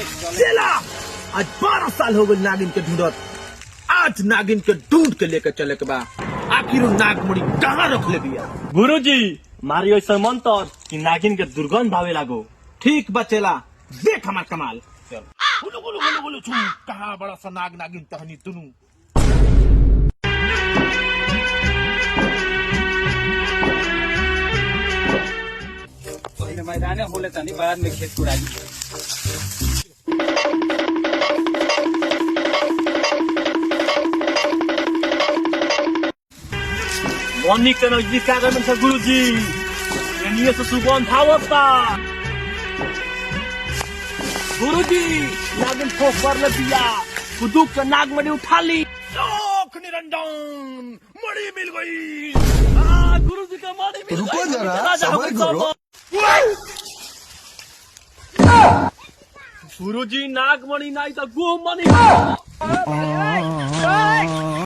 चला आज 12 साल हो गए नागिन के ढूंढत। आज नागिन के ढूंढ के लेकर चले के बा। आखिर नागमणि कहाँ रख ले बिया? गुरुजी मारी ऐसा मंत्र कि नागिन के दुर्गंध आवे लागो। ठीक बचेला, देख हमार कमाल। चल गुलु गुलु गुलु गुलु छू, कहाँ बड़ा सा नाग नागिन तहनी दुनू। मैदान होले तनी बाद में खेत कुड़ाई। मनी के नजदीक आ गए से गुरुजी, एनिए से सुगंध आवता। गुरुजी नागिन ठोक कर ले दिया, कुदूक के नागमणि उठा ली। लोक निरंजन मणि मिल गई। गुरुजी का मणि मिल रुको गई। जरा, सबर करो। गुरुजी नागमणि नहीं तो गोमणि।